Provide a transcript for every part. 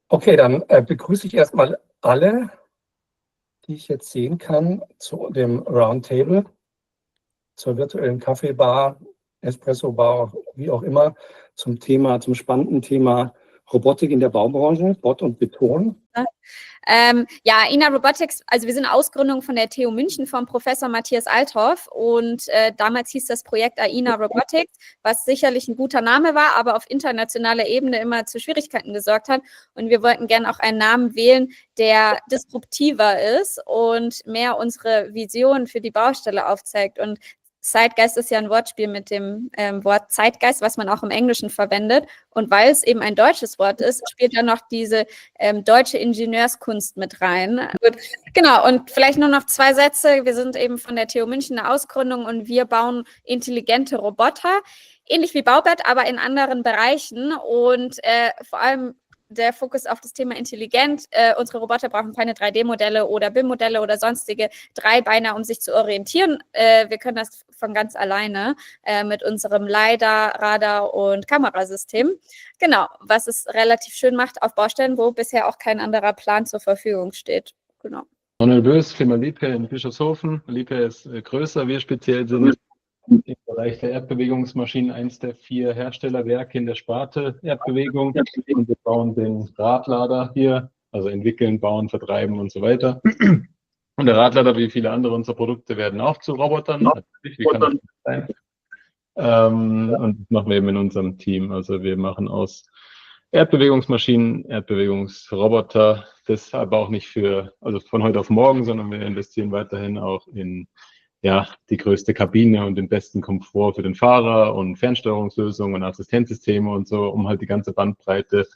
Okay, dann begrüße ich erstmal alle, die ich jetzt sehen kann, zu dem Roundtable, zur virtuellen Kaffeebar, Espresso-Bar, wie auch immer, zum spannenden Thema Robotik in der Baubranche, Bord und Beton. Ja, Ina Robotics, also wir sind eine Ausgründung von der TU München vom Professor Matthias Althoff und damals hieß das Projekt AINA Robotics, was sicherlich ein guter Name war, aber auf internationaler Ebene immer zu Schwierigkeiten gesorgt hat und wir wollten gerne auch einen Namen wählen, der disruptiver ist und mehr unsere Vision für die Baustelle aufzeigt und Zeitgeist ist ja ein Wortspiel mit dem Wort Zeitgeist, was man auch im Englischen verwendet. Und weil es eben ein deutsches Wort ist, spielt dann noch diese deutsche Ingenieurskunst mit rein. Gut, genau, und vielleicht nur noch 2 Sätze. Wir sind eben von der TU München eine Ausgründung und wir bauen intelligente Roboter, ähnlich wie Baubert, aber in anderen Bereichen. Und vor allem der Fokus auf das Thema intelligent. Unsere Roboter brauchen keine 3D-Modelle oder BIM-Modelle oder sonstige Dreibeiner, um sich zu orientieren. Wir können das von ganz alleine mit unserem LiDAR, Radar und Kamerasystem. Genau, was es relativ schön macht auf Baustellen, wo bisher auch kein anderer Plan zur Verfügung steht. Genau. Manuel Bös, Firma Liebherr in Bischofshofen. Liebherr ist größer. Wir speziell sind im Bereich der Erdbewegungsmaschinen eins der 4 Herstellerwerke in der Sparte Erdbewegung. Und wir bauen den Radlader hier, also entwickeln, bauen, vertreiben und so weiter. Und der Radlader, wie viele andere unserer Produkte, werden auch zu Robotern. Natürlich, wie kann das sein? Und das machen wir eben in unserem Team. Also wir machen aus Erdbewegungsmaschinen, Erdbewegungsroboter, das aber auch nicht also von heute auf morgen, sondern wir investieren weiterhin auch in die größte Kabine und den besten Komfort für den Fahrer und Fernsteuerungslösungen und Assistenzsysteme und so, um halt die ganze Bandbreite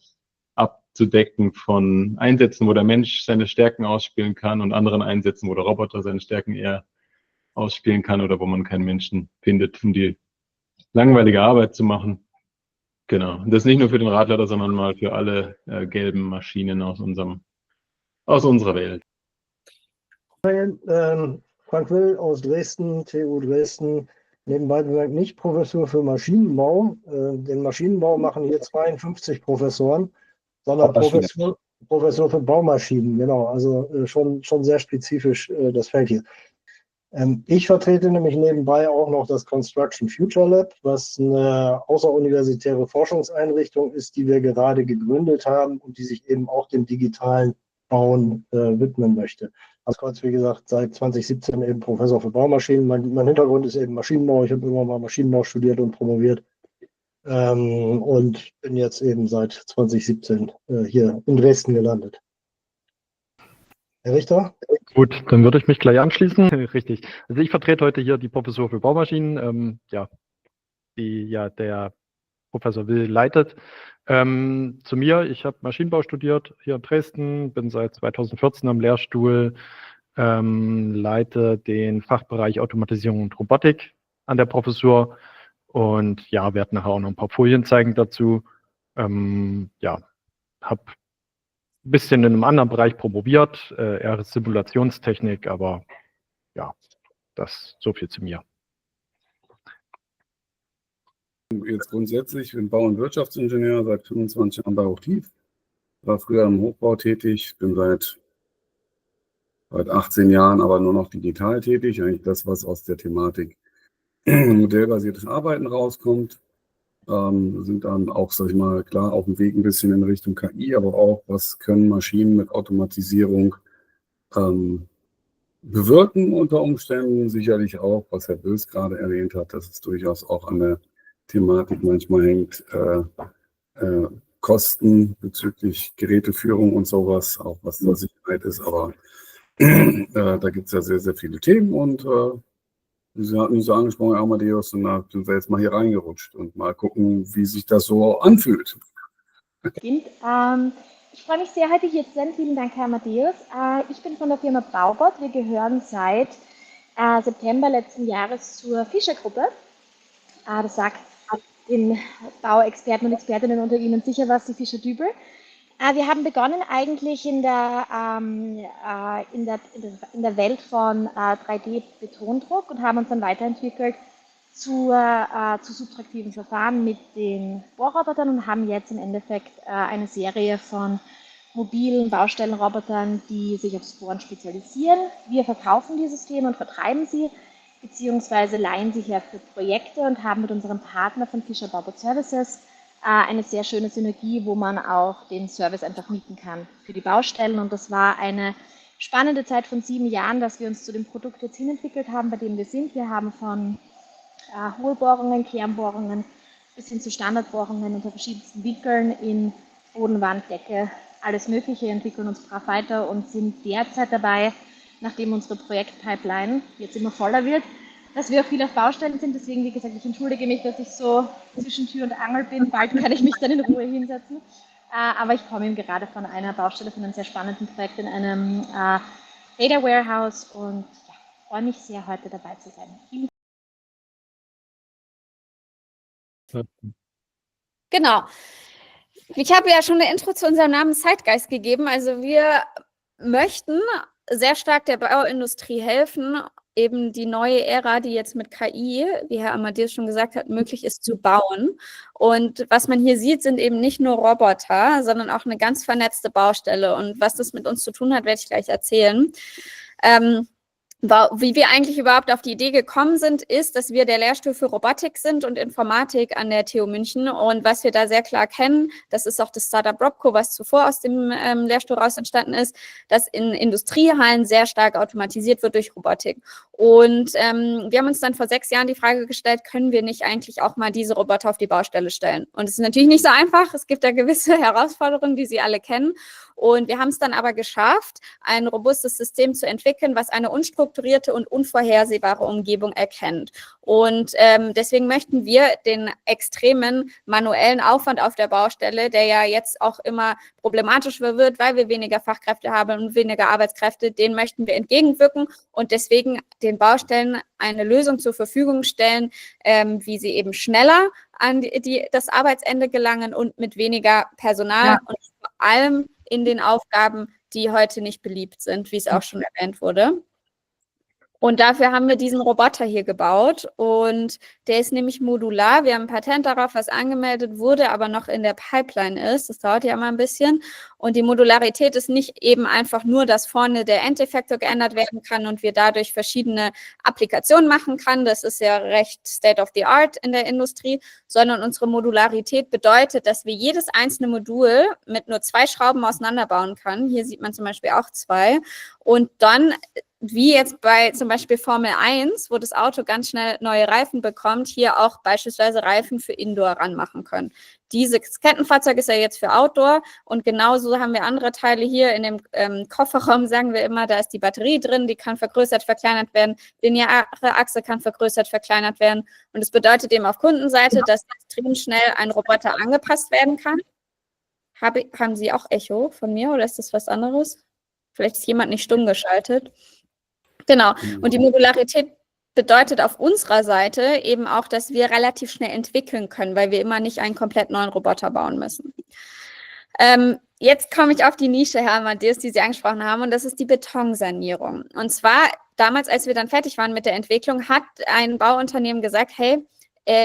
abzudecken von Einsätzen, wo der Mensch seine Stärken ausspielen kann und anderen Einsätzen, wo der Roboter seine Stärken eher ausspielen kann oder wo man keinen Menschen findet, um die langweilige Arbeit zu machen. Genau. Und das nicht nur für den Radlader, sondern mal für alle gelben Maschinen aus unserer Welt. Frank Will aus Dresden, TU Dresden, nebenbei bemerkt nicht Professor für Maschinenbau. Den Maschinenbau machen hier 52 Professoren, sondern Professor für Baumaschinen. Genau, also schon sehr spezifisch das Feld hier. Ich vertrete nämlich nebenbei auch noch das Construction Future Lab, was eine außeruniversitäre Forschungseinrichtung ist, die wir gerade gegründet haben und die sich eben auch dem digitalen Bauen widmen möchte. Also kurz, wie gesagt, seit 2017 eben Professor für Baumaschinen. Mein Hintergrund ist eben Maschinenbau. Ich habe immer mal Maschinenbau studiert und promoviert und bin jetzt eben seit 2017 hier in Dresden gelandet. Herr Richter? Gut, dann würde ich mich gleich anschließen. Richtig. Also ich vertrete heute hier die Professur für Baumaschinen, die der Professor Will leitet. Zu mir, ich habe Maschinenbau studiert hier in Dresden, bin seit 2014 am Lehrstuhl, leite den Fachbereich Automatisierung und Robotik an der Professur und werde nachher auch noch ein paar Folien zeigen dazu. Habe ein bisschen in einem anderen Bereich promoviert, eher Simulationstechnik, aber das so viel zu mir. Jetzt grundsätzlich, ich bin Bau- und Wirtschaftsingenieur, seit 25 Jahren bei Hochtief. War früher im Hochbau tätig, bin seit 18 Jahren aber nur noch digital tätig. Eigentlich das, was aus der Thematik modellbasiertes Arbeiten rauskommt. Sind dann auch, sag ich mal, klar, auf dem Weg ein bisschen in Richtung KI, aber auch, was können Maschinen mit Automatisierung bewirken unter Umständen. Sicherlich auch, was Herr Bös gerade erwähnt hat, dass es durchaus auch an der Thematik manchmal hängt, Kosten bezüglich Geräteführung und sowas, auch was da Sicherheit ist, aber da gibt es ja sehr, sehr viele Themen und Sie hatten mich so angesprochen, Herr Amadeus, und da sind wir jetzt mal hier reingerutscht und mal gucken, wie sich das so anfühlt. Ich freue mich sehr, heute hier zu sein. Vielen Dank, Herr Amadeus. Ich bin von der Firma Baubot. Wir gehören seit September letzten Jahres zur Fischer-Gruppe. Das sagt den Bauexperten und Expertinnen unter Ihnen sicher was, die Fischer-Dübel. Wir haben begonnen eigentlich in der Welt von 3D-Betondruck und haben uns dann weiterentwickelt zu subtraktiven Verfahren mit den Bohrrobotern und haben jetzt im Endeffekt eine Serie von mobilen Baustellenrobotern, die sich aufs Bohren spezialisieren. Wir verkaufen die Systeme und vertreiben sie, beziehungsweise leihen sie her für Projekte und haben mit unserem Partner von Fischer Baubot Services eine sehr schöne Synergie, wo man auch den Service einfach mieten kann für die Baustellen. Und das war eine spannende Zeit von 7 Jahren, dass wir uns zu dem Produkt jetzt hinentwickelt haben, bei dem wir sind. Wir haben von Hohlbohrungen, Kernbohrungen bis hin zu Standardbohrungen unter verschiedensten Winkeln in Boden, Wand, Decke, alles Mögliche, entwickeln uns brav weiter und sind derzeit dabei, nachdem unsere Projektpipeline jetzt immer voller wird, dass wir auch viel auf Baustellen sind. Deswegen, wie gesagt, ich entschuldige mich, dass ich so zwischen Tür und Angel bin. Bald kann ich mich dann in Ruhe hinsetzen. Aber ich komme eben gerade von einer Baustelle, von einem sehr spannenden Projekt in einem Data Warehouse und ja, freue mich sehr, heute dabei zu sein. Vielen Genau. Ich habe ja schon eine Intro zu unserem Namen Zeitgeist gegeben. Also wir möchten sehr stark der Bauindustrie helfen, eben die neue Ära, die jetzt mit KI, wie Herr Amadeus schon gesagt hat, möglich ist zu bauen. Und was man hier sieht, sind eben nicht nur Roboter, sondern auch eine ganz vernetzte Baustelle. Und was das mit uns zu tun hat, werde ich gleich erzählen. Wie wir eigentlich überhaupt auf die Idee gekommen sind, ist, dass wir der Lehrstuhl für Robotik sind und Informatik an der TU München. Und was wir da sehr klar kennen, das ist auch das Startup Robco, was zuvor aus dem Lehrstuhl raus entstanden ist, dass in Industriehallen sehr stark automatisiert wird durch Robotik. Und wir haben uns dann vor 6 Jahren die Frage gestellt, können wir nicht eigentlich auch mal diese Roboter auf die Baustelle stellen? Und es ist natürlich nicht so einfach. Es gibt da gewisse Herausforderungen, die Sie alle kennen. Und wir haben es dann aber geschafft, ein robustes System zu entwickeln, was eine unstrukturierte und unvorhersehbare Umgebung erkennt. Und deswegen möchten wir den extremen manuellen Aufwand auf der Baustelle, der ja jetzt auch immer problematischer wird, weil wir weniger Fachkräfte haben und weniger Arbeitskräfte, den möchten wir entgegenwirken und deswegen den Baustellen eine Lösung zur Verfügung stellen, wie sie eben schneller an das Arbeitsende gelangen und mit weniger Personal und vor allem in den Aufgaben, die heute nicht beliebt sind, wie es auch schon erwähnt wurde. Und dafür haben wir diesen Roboter hier gebaut und der ist nämlich modular. Wir haben ein Patent darauf, was angemeldet wurde, aber noch in der Pipeline ist. Das dauert ja mal ein bisschen. Und die Modularität ist nicht eben einfach nur, dass vorne der Endeffektor geändert werden kann und wir dadurch verschiedene Applikationen machen kann. Das ist ja recht State of the Art in der Industrie, sondern unsere Modularität bedeutet, dass wir jedes einzelne Modul mit nur 2 Schrauben auseinanderbauen können. Hier sieht man zum Beispiel auch 2. Und dann, wie jetzt bei zum Beispiel Formel 1, wo das Auto ganz schnell neue Reifen bekommt, hier auch beispielsweise Reifen für Indoor ranmachen können. Dieses Kettenfahrzeug ist ja jetzt für Outdoor und genauso haben wir andere Teile hier in dem Kofferraum, sagen wir immer, da ist die Batterie drin, die kann vergrößert, verkleinert werden, die lineare Achse kann vergrößert, verkleinert werden und das bedeutet eben auf Kundenseite, dass extrem schnell ein Roboter angepasst werden kann. Haben Sie auch Echo von mir oder ist das was anderes? Vielleicht ist jemand nicht stumm geschaltet. Genau. Und die Modularität bedeutet auf unserer Seite eben auch, dass wir relativ schnell entwickeln können, weil wir immer nicht einen komplett neuen Roboter bauen müssen. Jetzt komme ich auf die Nische, Herr Amadeus, die Sie angesprochen haben, und das ist die Betonsanierung. Und zwar, damals, als wir dann fertig waren mit der Entwicklung, hat ein Bauunternehmen gesagt, hey,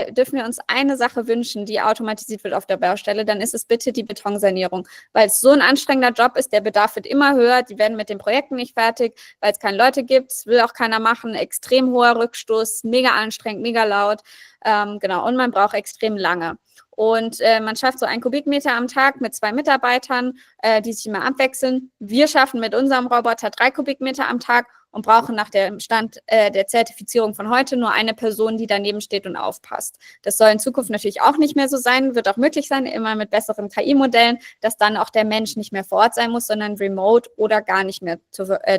dürfen wir uns eine Sache wünschen, die automatisiert wird auf der Baustelle, dann ist es bitte die Betonsanierung, weil es so ein anstrengender Job ist, der Bedarf wird immer höher, die werden mit den Projekten nicht fertig, weil es keine Leute gibt, es will auch keiner machen, extrem hoher Rückstoß, mega anstrengend, mega laut, genau, und man braucht extrem lange. Und man schafft so 1 Kubikmeter am Tag mit 2 Mitarbeitern, die sich immer abwechseln. Wir schaffen mit unserem Roboter 3 Kubikmeter am Tag und brauchen nach dem Stand der Zertifizierung von heute nur eine Person, die daneben steht und aufpasst. Das soll in Zukunft natürlich auch nicht mehr so sein, wird auch möglich sein, immer mit besseren KI-Modellen, dass dann auch der Mensch nicht mehr vor Ort sein muss, sondern remote oder gar nicht mehr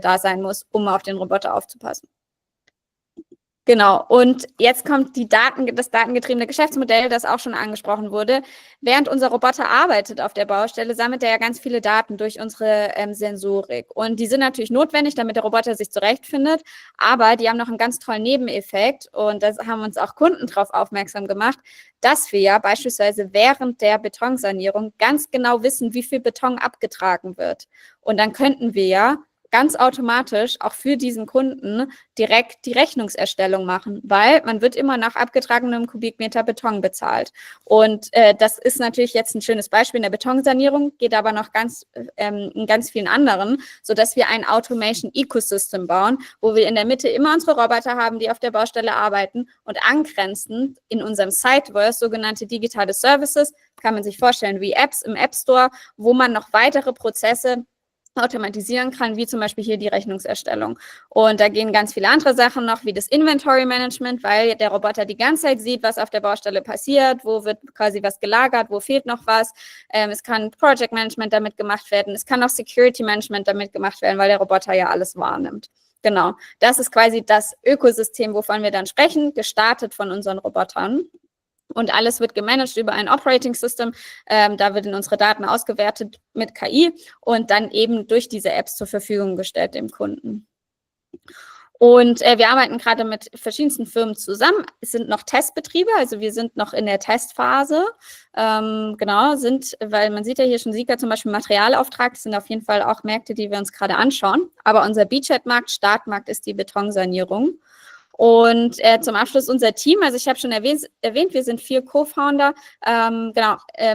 da sein muss, um auf den Roboter aufzupassen. Genau, und jetzt kommt das datengetriebene Geschäftsmodell, das auch schon angesprochen wurde. Während unser Roboter arbeitet auf der Baustelle, sammelt er ja ganz viele Daten durch unsere Sensorik. Und die sind natürlich notwendig, damit der Roboter sich zurechtfindet, aber die haben noch einen ganz tollen Nebeneffekt und da haben uns auch Kunden darauf aufmerksam gemacht, dass wir ja beispielsweise während der Betonsanierung ganz genau wissen, wie viel Beton abgetragen wird. Und dann könnten wir ja ganz automatisch auch für diesen Kunden direkt die Rechnungserstellung machen, weil man wird immer nach abgetragenem Kubikmeter Beton bezahlt. Und das ist natürlich jetzt ein schönes Beispiel in der Betonsanierung, geht aber noch in ganz vielen anderen, sodass wir ein Automation Ecosystem bauen, wo wir in der Mitte immer unsere Roboter haben, die auf der Baustelle arbeiten und angrenzend in unserem Siteverse sogenannte digitale Services, kann man sich vorstellen wie Apps im App Store, wo man noch weitere Prozesse automatisieren kann, wie zum Beispiel hier die Rechnungserstellung. Und da gehen ganz viele andere Sachen noch, wie das Inventory Management, weil der Roboter die ganze Zeit sieht, was auf der Baustelle passiert, wo wird quasi was gelagert, wo fehlt noch was. Es kann Project Management damit gemacht werden, es kann auch Security Management damit gemacht werden, weil der Roboter ja alles wahrnimmt. Genau, das ist quasi das Ökosystem, wovon wir dann sprechen, gestartet von unseren Robotern. Und alles wird gemanagt über ein Operating System. Da werden unsere Daten ausgewertet mit KI und dann eben durch diese Apps zur Verfügung gestellt dem Kunden. Und wir arbeiten gerade mit verschiedensten Firmen zusammen. Es sind noch Testbetriebe, also wir sind noch in der Testphase. Genau, weil man sieht ja hier schon Sika zum Beispiel Materialauftrag, das sind auf jeden Fall auch Märkte, die wir uns gerade anschauen. Aber unser Beachhead-Markt, Startmarkt ist die Betonsanierung. Und zum Abschluss unser Team, also ich habe schon erwähnt, wir sind 4 Co-Founder,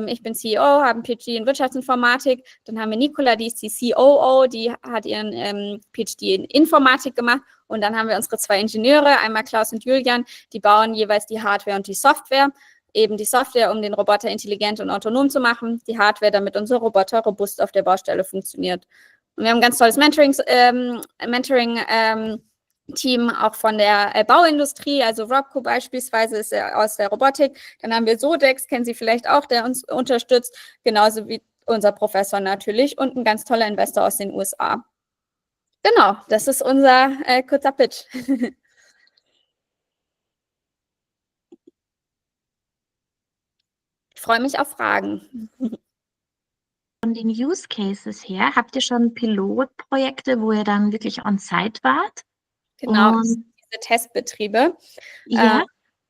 ich bin CEO, habe einen PhD in Wirtschaftsinformatik, dann haben wir Nicola, die ist die COO, die hat ihren PhD in Informatik gemacht und dann haben wir unsere 2 Ingenieure, einmal Klaus und Julian, die bauen jeweils die Hardware und die Software, eben die Software, um den Roboter intelligent und autonom zu machen, die Hardware, damit unser Roboter robust auf der Baustelle funktioniert. Und wir haben ein ganz tolles Mentoring Team auch von der Bauindustrie, also Robco beispielsweise ist aus der Robotik. Dann haben wir Sodex, kennen Sie vielleicht auch, der uns unterstützt, genauso wie unser Professor natürlich und ein ganz toller Investor aus den USA. Genau, das ist unser kurzer Pitch. Ich freue mich auf Fragen. Von den Use Cases her, habt ihr schon Pilotprojekte, wo ihr dann wirklich on-site wart? Genau, diese Testbetriebe. Ja.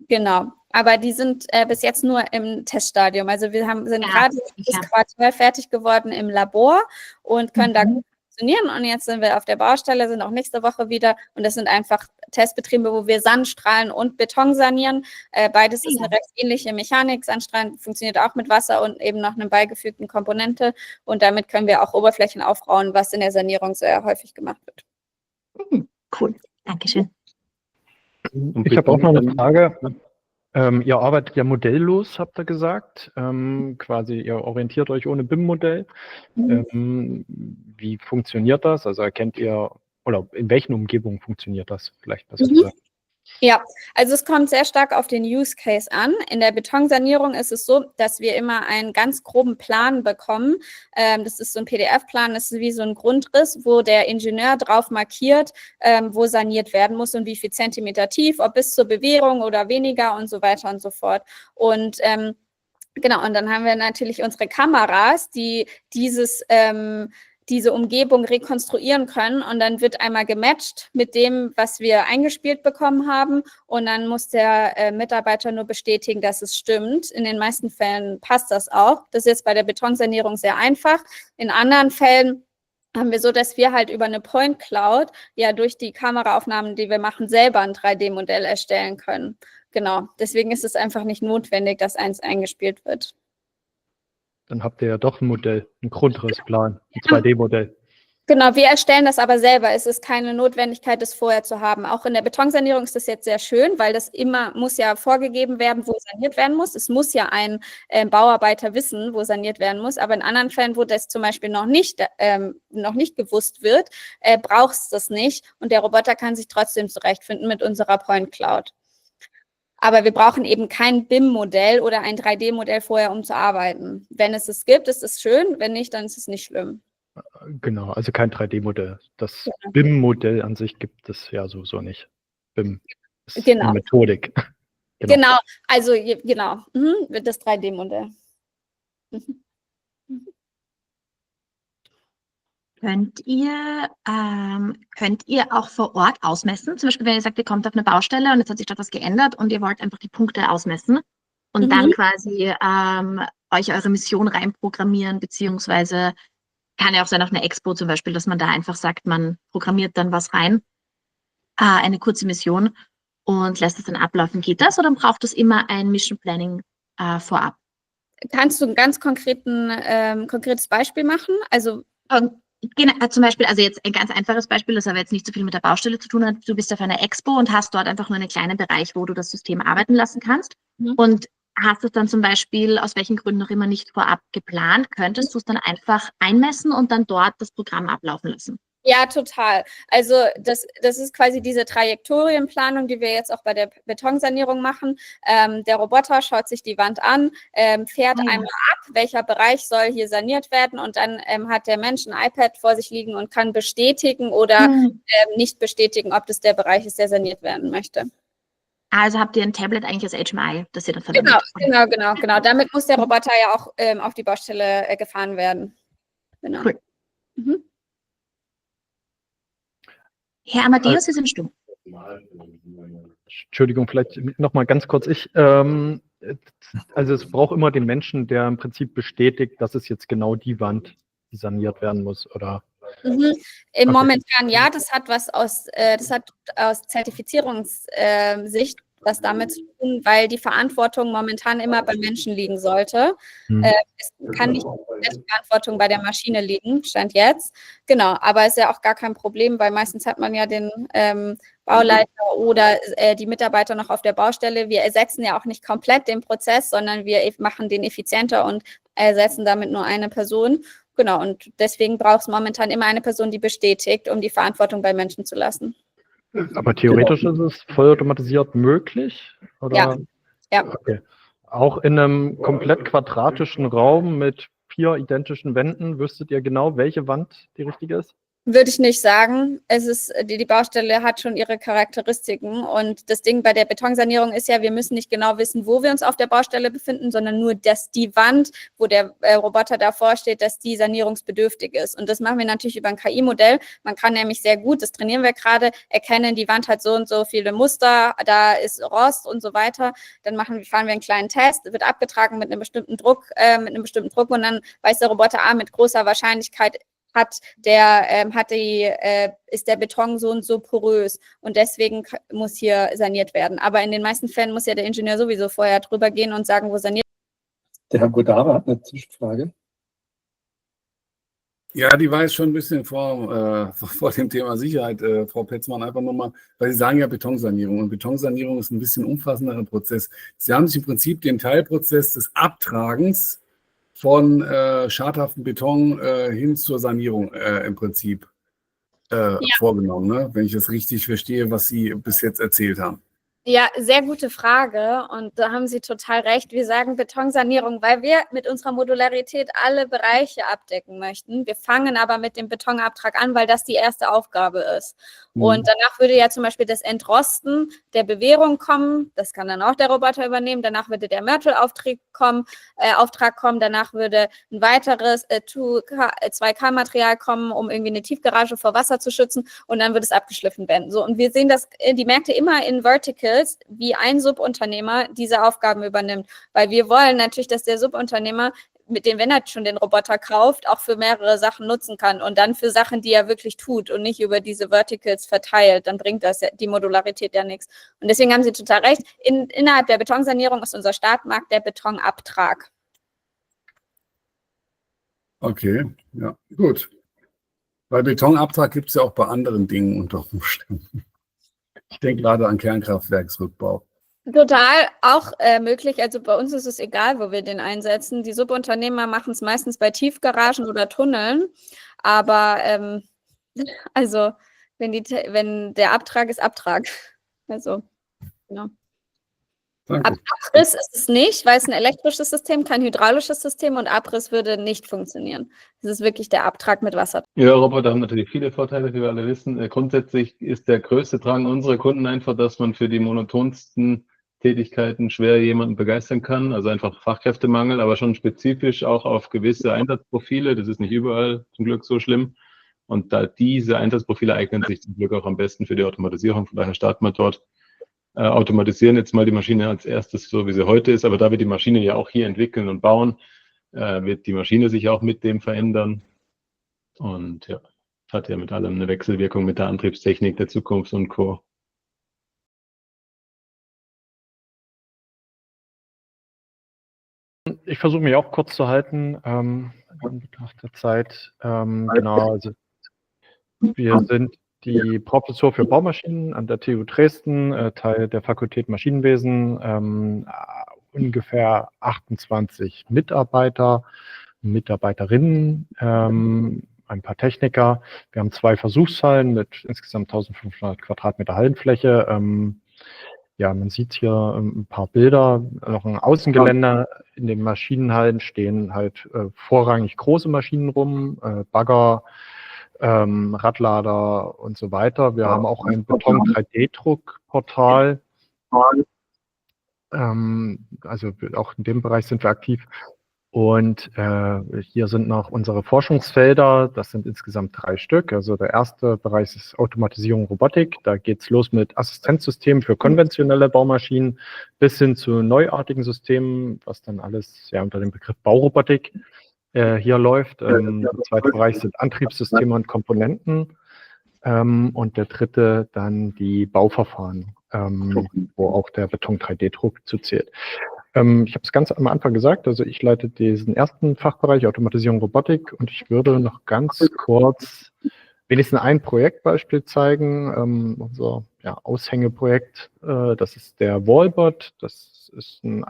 Genau, aber die sind bis jetzt nur im Teststadium. Also wir sind gerade das Quartal fertig geworden im Labor und können da gut funktionieren. Und jetzt sind wir auf der Baustelle, sind auch nächste Woche wieder. Und das sind einfach Testbetriebe, wo wir Sandstrahlen und Beton sanieren. Beides ist eine recht ähnliche Mechanik. Sandstrahlen funktioniert auch mit Wasser und eben noch einer beigefügten Komponente. Und damit können wir auch Oberflächen aufrauen, was in der Sanierung sehr häufig gemacht wird. Cool. Dankeschön. Ich habe auch noch eine Frage. Ihr arbeitet ja modelllos, habt ihr gesagt. Quasi, ihr orientiert euch ohne BIM-Modell. Wie funktioniert das? Also erkennt ihr, oder in welchen Umgebungen funktioniert das? Vielleicht besser gesagt. Ja, also es kommt sehr stark auf den Use Case an. In der Betonsanierung ist es so, dass wir immer einen ganz groben Plan bekommen. Das ist so ein PDF-Plan, das ist wie so ein Grundriss, wo der Ingenieur drauf markiert, wo saniert werden muss und wie viel Zentimeter tief, ob bis zur Bewehrung oder weniger und so weiter und so fort. Und genau, und dann haben wir natürlich unsere Kameras, die diese Umgebung rekonstruieren können und dann wird einmal gematcht mit dem, was wir eingespielt bekommen haben und dann muss der Mitarbeiter nur bestätigen, dass es stimmt. In den meisten Fällen passt das auch. Das ist jetzt bei der Betonsanierung sehr einfach. In anderen Fällen haben wir so, dass wir halt über eine Point Cloud ja durch die Kameraaufnahmen, die wir machen, selber ein 3D-Modell erstellen können. Genau, deswegen ist es einfach nicht notwendig, dass eins eingespielt wird. Dann habt ihr ja doch ein Modell, einen Grundrissplan, ein 2D-Modell. Genau, wir erstellen das aber selber. Es ist keine Notwendigkeit, das vorher zu haben. Auch in der Betonsanierung ist das jetzt sehr schön, weil das muss ja vorgegeben werden, wo saniert werden muss. Es muss ja ein Bauarbeiter wissen, wo saniert werden muss. Aber in anderen Fällen, wo das zum Beispiel noch nicht gewusst wird, braucht es das nicht. Und der Roboter kann sich trotzdem zurechtfinden mit unserer Point Cloud. Aber wir brauchen eben kein BIM-Modell oder ein 3D-Modell vorher, um zu arbeiten. Wenn es gibt, ist es schön. Wenn nicht, dann ist es nicht schlimm. Genau, also kein 3D-Modell. Das BIM-Modell an sich gibt es ja sowieso nicht. BIM ist eine Methodik. Genau, also genau, das 3D-Modell. Könnt ihr auch vor Ort ausmessen? Zum Beispiel, wenn ihr sagt, ihr kommt auf eine Baustelle und jetzt hat sich dort was geändert und ihr wollt einfach die Punkte ausmessen und dann quasi euch eure Mission reinprogrammieren, beziehungsweise, kann ja auch sein auf einer Expo zum Beispiel, dass man da einfach sagt, man programmiert dann was rein, eine kurze Mission und lässt es dann ablaufen. Geht das oder braucht es immer ein Mission Planning vorab? Kannst du ein ganz konkretes Beispiel machen? Also Zum Beispiel, also jetzt ein ganz einfaches Beispiel, das aber jetzt nicht so viel mit der Baustelle zu tun hat. Du bist auf einer Expo und hast dort einfach nur einen kleinen Bereich, wo du das System arbeiten lassen kannst. Und hast es dann zum Beispiel, aus welchen Gründen auch immer, nicht vorab geplant, könntest du es dann einfach einmessen und dann dort das Programm ablaufen lassen. ja, total. Also das ist quasi diese Trajektorienplanung, die wir jetzt auch bei der Betonsanierung machen. Der Roboter schaut sich die Wand an, fährt einmal ab, welcher Bereich soll hier saniert werden, und dann hat der Mensch ein iPad vor sich liegen und kann bestätigen oder nicht bestätigen, ob das der Bereich ist, der saniert werden möchte. Also habt ihr ein Tablet eigentlich als HMI, das ihr dann verwendet? Genau. Damit muss der Roboter ja auch auf die Baustelle gefahren werden. Genau. Cool. Mhm. Herr Amadeus, Sie sind stumm. Entschuldigung, vielleicht nochmal ganz kurz. Also es braucht immer den Menschen, der im Prinzip bestätigt, dass es jetzt genau die Wand, die saniert werden muss, oder? Momentan ja, das hat aus Zertifizierungssicht was damit zu tun, weil die Verantwortung momentan immer beim Menschen liegen sollte. Es kann nicht die Verantwortung bei der Maschine liegen, Stand jetzt. Genau, aber ist ja auch gar kein Problem, weil meistens hat man ja den Bauleiter oder die Mitarbeiter noch auf der Baustelle. Wir ersetzen ja auch nicht komplett den Prozess, sondern wir machen den effizienter und ersetzen damit nur eine Person. Genau, und deswegen braucht es momentan immer eine Person, die bestätigt, um die Verantwortung bei Menschen zu lassen. Aber theoretisch ist es vollautomatisiert möglich? Oder? Ja. Okay. Auch in einem komplett quadratischen Raum mit 4 identischen Wänden, wüsstet ihr genau, welche Wand die richtige ist? Würde ich nicht sagen. Es ist, die Baustelle hat schon ihre Charakteristiken, und das Ding bei der Betonsanierung ist ja, wir müssen nicht genau wissen, wo wir uns auf der Baustelle befinden, sondern nur, dass die Wand, wo der Roboter davor steht, dass die sanierungsbedürftig ist. Und das machen wir natürlich über ein KI-Modell. Man kann nämlich sehr gut, das trainieren wir gerade, erkennen, die Wand hat so und so viele Muster, da ist Rost und so weiter. Dann fahren wir einen kleinen Test, wird abgetragen mit einem bestimmten Druck, und dann weiß der Roboter, mit großer Wahrscheinlichkeit ist der Beton so und so porös, und deswegen muss hier saniert werden. Aber in den meisten Fällen muss ja der Ingenieur sowieso vorher drüber gehen und sagen, wo saniert. Der Herr Godara hat eine Zwischenfrage. Ja, die war jetzt schon ein bisschen vor dem Thema Sicherheit, Frau Petzmann, einfach nochmal, weil Sie sagen ja Betonsanierung, und Betonsanierung ist ein bisschen umfassenderer Prozess. Sie haben sich im Prinzip den Teilprozess des Abtragens von schadhaftem Beton hin zur Sanierung im Prinzip vorgenommen, ne? Wenn ich das richtig verstehe, was Sie bis jetzt erzählt haben. Ja, sehr gute Frage, und da haben Sie total recht. Wir sagen Betonsanierung, weil wir mit unserer Modularität alle Bereiche abdecken möchten. Wir fangen aber mit dem Betonabtrag an, weil das die erste Aufgabe ist. Und danach würde ja zum Beispiel das Entrosten der Bewehrung kommen. Das kann dann auch der Roboter übernehmen. Danach würde der Mörtelauftrag kommen. Danach würde ein weiteres 2K-Material kommen, um irgendwie eine Tiefgarage vor Wasser zu schützen. Und dann wird es abgeschliffen werden. So, und wir sehen das die Märkte immer in Verticals, wie ein Subunternehmer diese Aufgaben übernimmt. Weil wir wollen natürlich, dass der Subunternehmer, wenn er schon den Roboter kauft, auch für mehrere Sachen nutzen kann und dann für Sachen, die er wirklich tut und nicht über diese Verticals verteilt, dann bringt das die Modularität ja nichts. Und deswegen haben Sie total recht. Innerhalb der Betonsanierung ist unser Startmarkt der Betonabtrag. Okay, ja, gut. Weil Betonabtrag gibt es ja auch bei anderen Dingen unter Umständen. Ich denke gerade an Kernkraftwerksrückbau. Total auch möglich. Also bei uns ist es egal, wo wir den einsetzen. Die Subunternehmer machen es meistens bei Tiefgaragen oder Tunneln. Aber also wenn der Abtrag ist Abtrag. Also, genau. Danke. Abriss ist es nicht, weil es ein elektrisches System, kein hydraulisches System, und Abriss würde nicht funktionieren. Es ist wirklich der Abtrag mit Wasser. Ja, Roboter haben natürlich viele Vorteile, wie wir alle wissen. Grundsätzlich ist der größte Drang unserer Kunden einfach, dass man für die monotonsten Tätigkeiten schwer jemanden begeistern kann, also einfach Fachkräftemangel, aber schon spezifisch auch auf gewisse Einsatzprofile. Das ist nicht überall zum Glück so schlimm. Und da diese Einsatzprofile eignen sich zum Glück auch am besten für die Automatisierung. Von daher starten wir dort. Automatisieren jetzt mal die Maschine als erstes, so wie sie heute ist. Aber da wir die Maschine ja auch hier entwickeln und bauen, wird die Maschine sich auch mit dem verändern. und ja, hat ja mit allem eine Wechselwirkung mit der Antriebstechnik der Zukunft und Co. Ich versuche mich auch kurz zu halten, in Betracht der Zeit. Genau, also wir sind die Professur für Baumaschinen an der TU Dresden, Teil der Fakultät Maschinenwesen, ungefähr 28 Mitarbeiter, Mitarbeiterinnen, ein paar Techniker. Wir haben 2 Versuchshallen mit insgesamt 1500 Quadratmeter Hallenfläche. Ja, man sieht hier ein paar Bilder, noch ein Außengelände. In den Maschinenhallen stehen halt vorrangig große Maschinen rum, Bagger, Radlader und so weiter. Wir haben auch ein Beton-3D-Druckportal. Also auch in dem Bereich sind wir aktiv. Und hier sind noch unsere Forschungsfelder. Das sind insgesamt 3 Stück. Also der erste Bereich ist Automatisierung Robotik. Da geht es los mit Assistenzsystemen für konventionelle Baumaschinen bis hin zu neuartigen Systemen, was dann alles ja unter dem Begriff Baurobotik hier läuft. Der zweite Bereich sind Antriebssysteme und Komponenten. Und der dritte dann die Bauverfahren, wo auch der Beton-3D-Druck zuzählt. Ich habe es ganz am Anfang gesagt, also ich leite diesen ersten Fachbereich Automatisierung Robotik und ich würde noch ganz kurz wenigstens ein Projektbeispiel zeigen. Unser Aushängeprojekt, das ist der Wallbot, das ist ein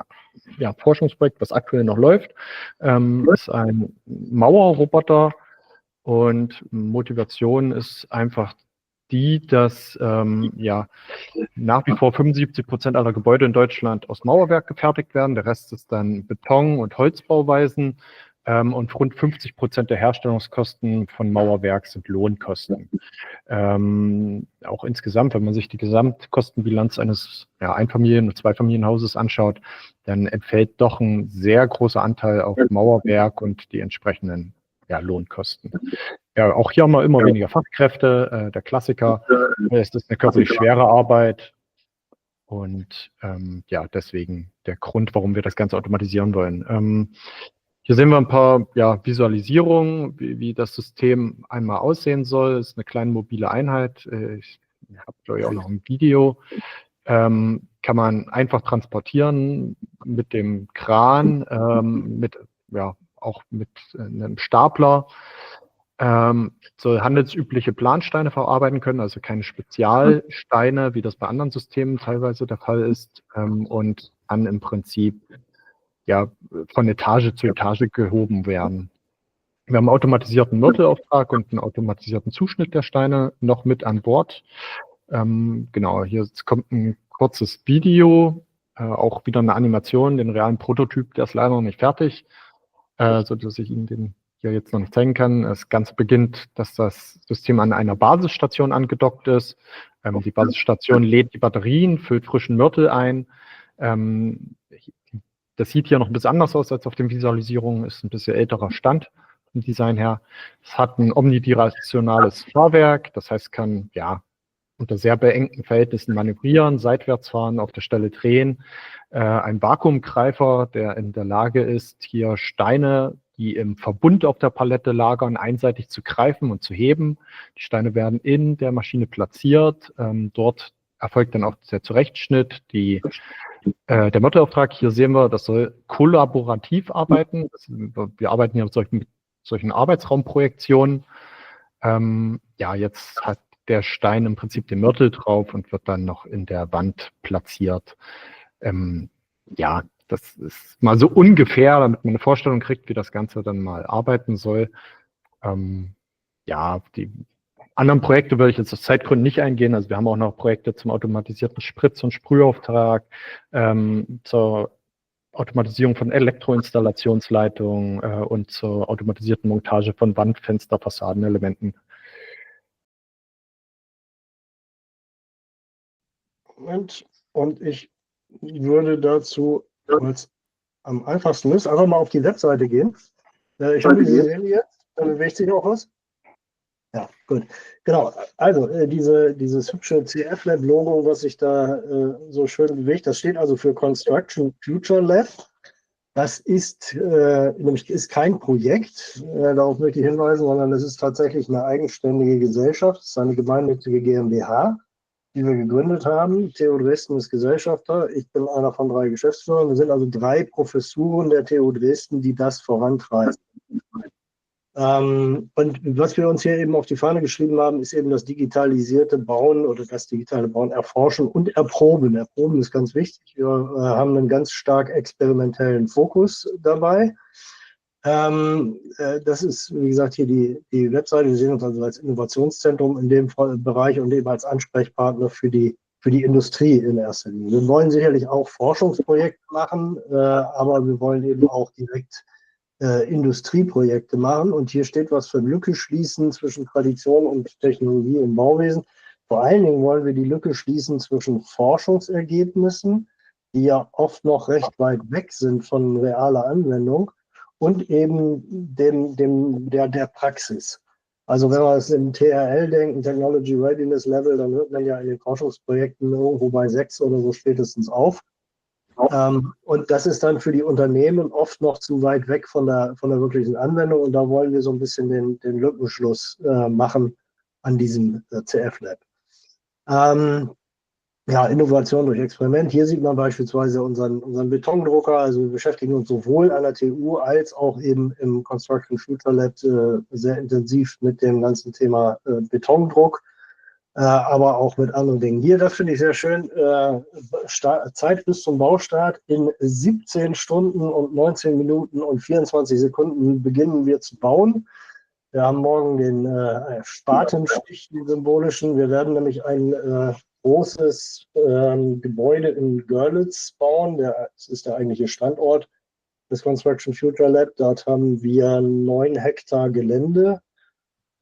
Forschungsprojekt, was aktuell noch läuft. Ist ein Mauerroboter und Motivation ist einfach die, dass nach wie vor 75% aller Gebäude in Deutschland aus Mauerwerk gefertigt werden. Der Rest ist dann Beton- und Holzbauweisen. Und rund 50% der Herstellungskosten von Mauerwerk sind Lohnkosten. Auch insgesamt, wenn man sich die Gesamtkostenbilanz eines Einfamilien- und Zweifamilienhauses anschaut, dann entfällt doch ein sehr großer Anteil auf Mauerwerk und die entsprechenden Lohnkosten. Ja, auch hier haben wir immer weniger Fachkräfte. Der Klassiker, es ist eine körperlich schwere Arbeit. Und deswegen der Grund, warum wir das Ganze automatisieren wollen. Hier sehen wir ein paar Visualisierungen, wie das System einmal aussehen soll. Das ist eine kleine mobile Einheit. Ich habe, glaube ich, auch noch ein Video. Kann man einfach transportieren mit dem Kran, auch mit einem Stapler. Soll handelsübliche Plansteine verarbeiten können, also keine Spezialsteine, wie das bei anderen Systemen teilweise der Fall ist, und dann im Prinzip von Etage zu Etage gehoben werden. Wir haben einen automatisierten Mörtelauftrag und einen automatisierten Zuschnitt der Steine noch mit an Bord. Genau, hier kommt ein kurzes Video, auch wieder eine Animation, den realen Prototyp, der ist leider noch nicht fertig, sodass ich Ihnen den hier jetzt noch nicht zeigen kann. Das Ganze beginnt, dass das System an einer Basisstation angedockt ist. Die Basisstation lädt die Batterien, füllt frischen Mörtel ein. Das sieht hier noch ein bisschen anders aus als auf den Visualisierungen, ist ein bisschen älterer Stand vom Design her. Es hat ein omnidirektionales Fahrwerk, das heißt, kann unter sehr beengten Verhältnissen manövrieren, seitwärts fahren, auf der Stelle drehen. Ein Vakuumgreifer, der in der Lage ist, hier Steine, die im Verbund auf der Palette lagern, einseitig zu greifen und zu heben. Die Steine werden in der Maschine platziert. Dort erfolgt dann auch der Zurechtschnitt, der Mörtelauftrag. Hier sehen wir, das soll kollaborativ arbeiten. Wir arbeiten hier mit solchen Arbeitsraumprojektionen. Jetzt hat der Stein im Prinzip den Mörtel drauf und wird dann noch in der Wand platziert. Das ist mal so ungefähr, damit man eine Vorstellung kriegt, wie das Ganze dann mal arbeiten soll. Die anderen Projekte würde ich jetzt aus Zeitgründen nicht eingehen. Also wir haben auch noch Projekte zum automatisierten Spritz- und Sprühauftrag, zur Automatisierung von Elektroinstallationsleitungen und zur automatisierten Montage von Wand-, Fenster-, Fassadenelementen. Und ich würde dazu, weil es am einfachsten ist, einfach mal auf die Webseite gehen. Ich habe Sie sehen jetzt, da bewegt sich auch was. Ja, gut. Genau. Also dieses hübsche CF-Lab-Logo, was sich da so schön bewegt, das steht also für Construction Future Lab. Das ist nämlich kein Projekt, darauf möchte ich hinweisen, sondern es ist tatsächlich eine eigenständige Gesellschaft, es ist eine gemeinnützige GmbH, die wir gegründet haben. TU Dresden ist Gesellschafter, ich bin einer von 3 Geschäftsführern. Wir sind also 3 Professuren der TU Dresden, die das vorantreiben. Und was wir uns hier eben auf die Fahne geschrieben haben, ist eben das digitalisierte Bauen oder das digitale Bauen erforschen und erproben. Erproben ist ganz wichtig. Wir haben einen ganz stark experimentellen Fokus dabei. Das ist, wie gesagt, hier die Webseite. Wir sehen uns also als Innovationszentrum in dem Bereich und eben als Ansprechpartner für die Industrie in erster Linie. Wir wollen sicherlich auch Forschungsprojekte machen, aber wir wollen eben auch direkt Industrieprojekte machen. Und hier steht was von Lücke schließen zwischen Tradition und Technologie im Bauwesen. Vor allen Dingen wollen wir die Lücke schließen zwischen Forschungsergebnissen, die ja oft noch recht weit weg sind von realer Anwendung, und eben der Praxis. Also wenn wir es im TRL denken, Technology Readiness Level, dann hört man ja in den Forschungsprojekten irgendwo bei 6 oder so spätestens auf. Und das ist dann für die Unternehmen oft noch zu weit weg von der wirklichen Anwendung. Und da wollen wir so ein bisschen den Lückenschluss machen an diesem CF-Lab. Ja, Innovation durch Experiment. Hier sieht man beispielsweise unseren Betondrucker. Also wir beschäftigen uns sowohl an der TU als auch eben im Construction Future Lab sehr intensiv mit dem ganzen Thema Betondruck. Aber auch mit anderen Dingen. Hier, das finde ich sehr schön, Zeit bis zum Baustart. In 17 Stunden und 19 Minuten und 24 Sekunden beginnen wir zu bauen. Wir haben morgen den Spatenstich, den symbolischen. Wir werden nämlich ein großes Gebäude in Görlitz bauen. Das ist der eigentliche Standort des Construction Future Lab. Dort haben wir 9 Hektar Gelände.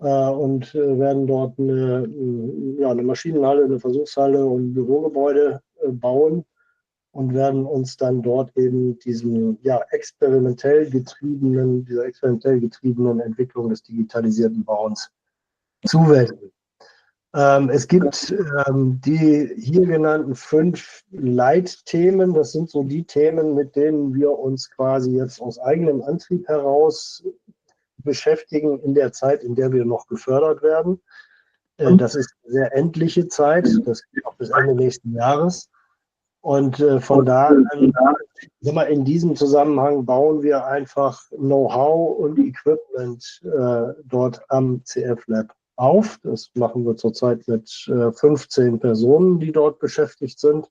Und werden dort eine Maschinenhalle, eine Versuchshalle und ein Bürogebäude bauen und werden uns dann dort eben dieser experimentell getriebenen Entwicklung des digitalisierten Bauens zuwenden. Es gibt die hier genannten 5 Leitthemen. Das sind so die Themen, mit denen wir uns quasi jetzt aus eigenem Antrieb heraus beschäftigen in der Zeit, in der wir noch gefördert werden. Das ist eine sehr endliche Zeit, das geht auch bis Ende nächsten Jahres. Und von da an, in diesem Zusammenhang bauen wir einfach Know-how und Equipment dort am CF Lab auf. Das machen wir zurzeit mit 15 Personen, die dort beschäftigt sind,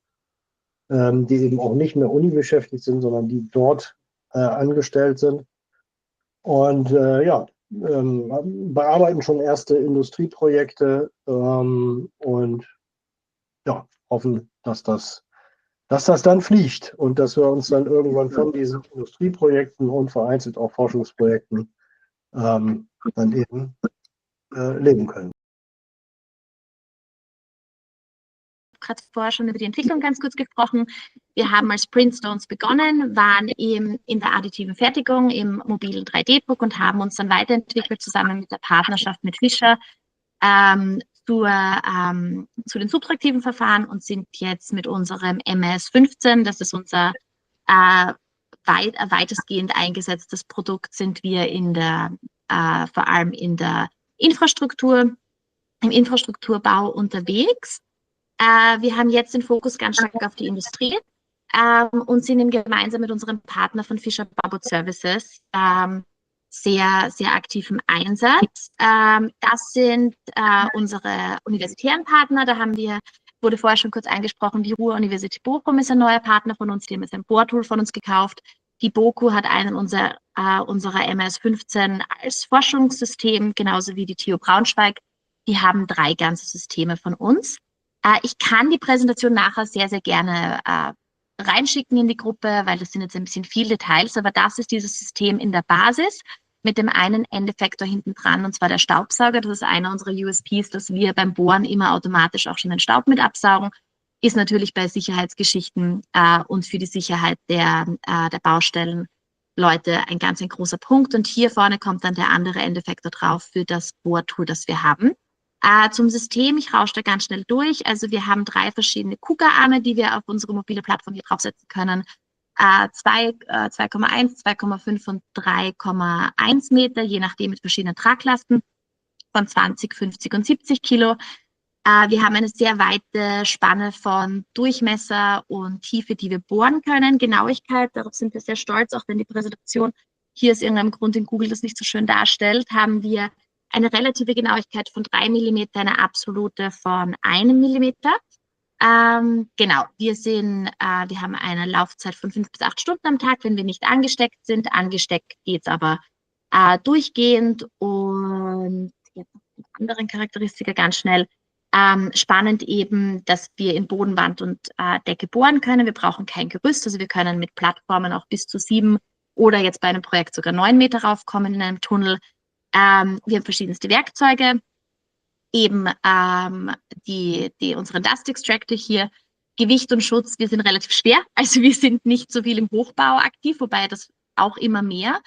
die eben auch nicht mehr unibeschäftigt sind, sondern die dort angestellt sind. Und bearbeiten schon erste Industrieprojekte und ja, hoffen, dass das dann fliegt und dass wir uns dann irgendwann von diesen Industrieprojekten und vereinzelt auch Forschungsprojekten dann eben leben können. Gerade vorher schon über die Entwicklung ganz kurz gesprochen. Wir haben als Printstones begonnen, waren eben in der additiven Fertigung im mobilen 3D-Druck und haben uns dann weiterentwickelt zusammen mit der Partnerschaft mit Fischer zu den subtraktiven Verfahren und sind jetzt mit unserem MS-15, das ist unser weitestgehend eingesetztes Produkt, sind wir vor allem in der Infrastruktur, im Infrastrukturbau unterwegs. Wir haben jetzt den Fokus ganz stark auf die Industrie und sind eben gemeinsam mit unserem Partner von Fischer Barbour Services sehr, sehr aktiv im Einsatz. Das sind unsere universitären Partner. Da wurde vorher schon kurz angesprochen, die Ruhr-Universität Bochum ist ein neuer Partner von uns. Die haben jetzt ein Bohrtool von uns gekauft. Die BOKU hat einen unserer MS-15 als Forschungssystem, genauso wie die TU Braunschweig. Die haben 3 ganze Systeme von uns. Ich kann die Präsentation nachher sehr, sehr gerne reinschicken in die Gruppe, weil das sind jetzt ein bisschen viele Details, aber das ist dieses System in der Basis mit dem einen Endeffektor hinten dran, und zwar der Staubsauger. Das ist einer unserer USPs, dass wir beim Bohren immer automatisch auch schon den Staub mit absaugen. Ist natürlich bei Sicherheitsgeschichten und für die Sicherheit der Baustellenleute ein ganz großer Punkt. Und hier vorne kommt dann der andere Endeffektor drauf für das Bohrtool, das wir haben. Zum System, ich rausche da ganz schnell durch. Also wir haben 3 verschiedene KUKA-Arme, die wir auf unsere mobile Plattform hier draufsetzen können. 2,1, 2,5 und 3,1 Meter, je nachdem mit verschiedenen Traglasten von 20, 50 und 70 Kilo. Wir haben eine sehr weite Spanne von Durchmesser und Tiefe, die wir bohren können. Genauigkeit, darauf sind wir sehr stolz, auch wenn die Präsentation hier aus irgendeinem Grund in Google das nicht so schön darstellt, haben wir eine relative Genauigkeit von 3 mm, eine absolute von 1 mm. Genau, wir haben eine Laufzeit von 5 bis 8 Stunden am Tag, wenn wir nicht angesteckt sind. Angesteckt geht es aber durchgehend. Und jetzt noch die anderen Charakteristika ganz schnell. Spannend eben, dass wir in Boden, Wand und Decke bohren können. Wir brauchen kein Gerüst, also wir können mit Plattformen auch bis zu 7 oder jetzt bei einem Projekt sogar 9 Meter raufkommen in einem Tunnel. Wir haben verschiedenste Werkzeuge, eben unseren Dust Extractor hier. Gewicht und Schutz, wir sind relativ schwer, also wir sind nicht so viel im Hochbau aktiv, wobei das auch immer mehr,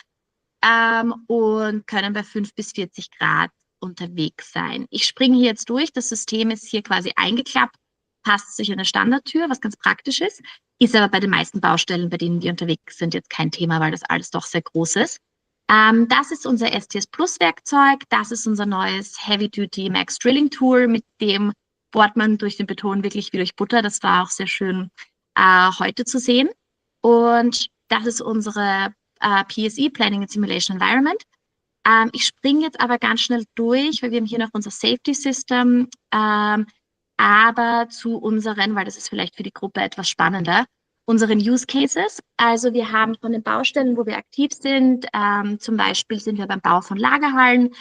und können bei 5 bis 40 Grad unterwegs sein. Ich springe hier jetzt durch, das System ist hier quasi eingeklappt, passt sich an eine Standardtür, was ganz praktisch ist aber bei den meisten Baustellen, bei denen wir unterwegs sind, jetzt kein Thema, weil das alles doch sehr groß ist. Das ist unser STS Plus Werkzeug, das ist unser neues Heavy Duty Max Drilling Tool, mit dem bohrt man durch den Beton wirklich wie durch Butter, das war auch sehr schön heute zu sehen. Und das ist unsere PSE, Planning and Simulation Environment. Ich springe jetzt aber ganz schnell durch, weil wir haben hier noch unser Safety System, aber zu unseren, weil das ist vielleicht für die Gruppe etwas spannender, unseren Use Cases. Also wir haben von den Baustellen, wo wir aktiv sind, zum Beispiel sind wir beim Bau von Lagerhallen,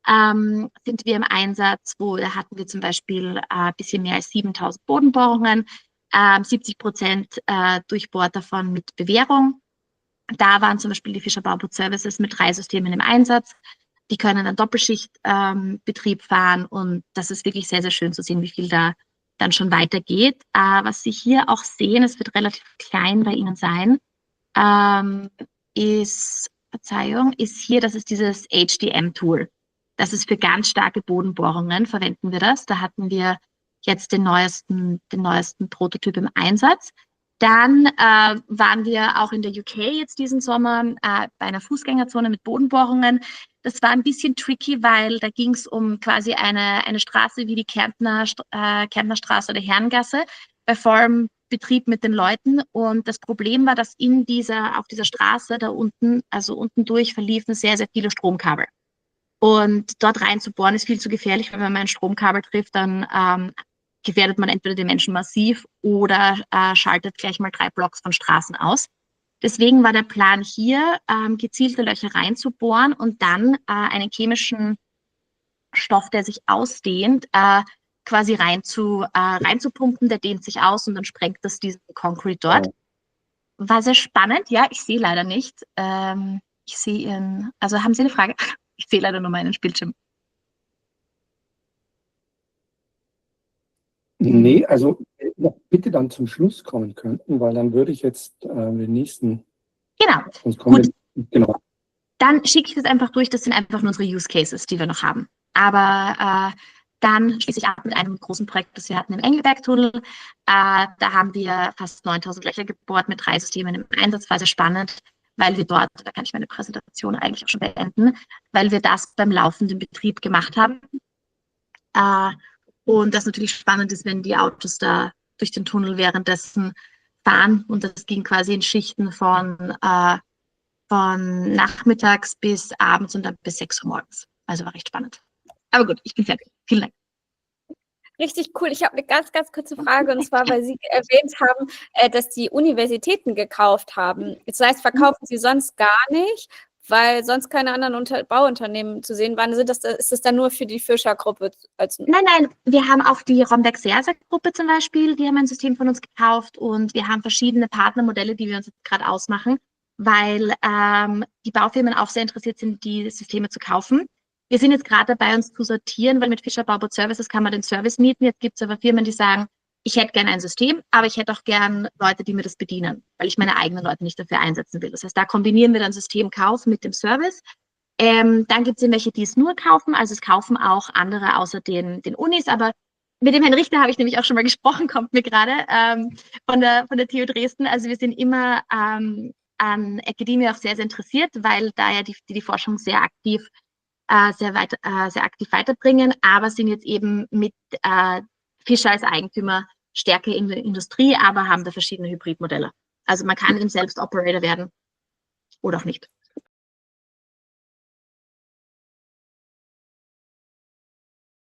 sind wir im Einsatz, da hatten wir zum Beispiel ein bisschen mehr als 7.000 Bodenbohrungen, 70% durchbohrt davon mit Bewährung. Da waren zum Beispiel die Fischer Bauboot Services mit 3 Systemen im Einsatz. Die können dann Doppelschichtbetrieb fahren und das ist wirklich sehr, sehr schön zu sehen, wie viel da dann schon weitergeht. Was Sie hier auch sehen, es wird relativ klein bei Ihnen sein, ist hier, das ist dieses HDM-Tool. Das ist für ganz starke Bodenbohrungen, verwenden wir das. Da hatten wir jetzt den neuesten Prototyp im Einsatz. Dann waren wir auch in der UK jetzt diesen Sommer bei einer Fußgängerzone mit Bodenbohrungen. Das war ein bisschen tricky, weil da ging es um quasi eine Straße wie die Kärntner Straße oder Herrengasse bei vollem Betrieb mit den Leuten. Und das Problem war, dass auf dieser Straße da unten, also unten durch, verliefen sehr, sehr viele Stromkabel. Und dort rein zu bohren ist viel zu gefährlich, weil wenn man ein Stromkabel trifft, dann gefährdet man entweder den Menschen massiv oder schaltet gleich mal 3 Blocks von Straßen aus. Deswegen war der Plan hier, gezielte Löcher reinzubohren und dann einen chemischen Stoff, der sich ausdehnt, quasi reinzupumpen, der dehnt sich aus und dann sprengt das diesen Concrete dort. War sehr spannend, ja, ich sehe leider nicht. Ich sehe Ihren, also haben Sie eine Frage? Ich sehe leider nur meinen Bildschirm. Nee, also bitte dann zum Schluss kommen könnten, weil dann würde ich jetzt den nächsten. Genau. Gut. Genau. Dann schicke ich das einfach durch. Das sind einfach nur unsere Use Cases, die wir noch haben. Aber dann schließe ich ab mit einem großen Projekt, das wir hatten im Engelberg-Tunnel. Da haben wir fast 9.000 Löcher gebohrt mit 3 Systemen im Einsatz. War sehr spannend, weil wir dort, da kann ich meine Präsentation eigentlich auch schon beenden, weil wir das beim laufenden Betrieb gemacht haben. Und das natürlich spannend ist, wenn die Autos da durch den Tunnel währenddessen fahren. Und das ging quasi in Schichten von nachmittags bis abends und dann bis 6 Uhr morgens. Also war recht spannend. Aber gut, ich bin fertig. Vielen Dank. Richtig cool. Ich habe eine ganz, ganz kurze Frage, und zwar, weil Sie erwähnt haben, dass die Universitäten gekauft haben. Das heißt, verkaufen Sie sonst gar nicht, weil sonst keine anderen Bauunternehmen zu sehen waren. Ist das dann nur für die Fischer-Gruppe? Nein, wir haben auch die Rombeck-Sersa-Gruppe zum Beispiel, die haben ein System von uns gekauft und wir haben verschiedene Partnermodelle, die wir uns jetzt gerade ausmachen, weil die Baufirmen auch sehr interessiert sind, die Systeme zu kaufen. Wir sind jetzt gerade dabei, uns zu sortieren, weil mit Fischer Bauboot Services kann man den Service mieten. Jetzt gibt es aber Firmen, die sagen, ich hätte gerne ein System, aber ich hätte auch gern Leute, die mir das bedienen, weil ich meine eigenen Leute nicht dafür einsetzen will. Das heißt, da kombinieren wir dann Systemkauf mit dem Service. Dann gibt es welche, die es nur kaufen, also es kaufen auch andere außer den Unis, aber Mit dem Herrn Richter habe ich nämlich auch schon mal gesprochen, kommt mir gerade, von der TU Dresden. Also wir sind immer an Academia auch sehr, sehr interessiert, weil da ja die Forschung sehr aktiv weiterbringen, aber sind jetzt eben mit Fischer als Eigentümer stärker in der Industrie, aber haben da verschiedene Hybridmodelle. Also man kann eben selbst Operator werden oder auch nicht.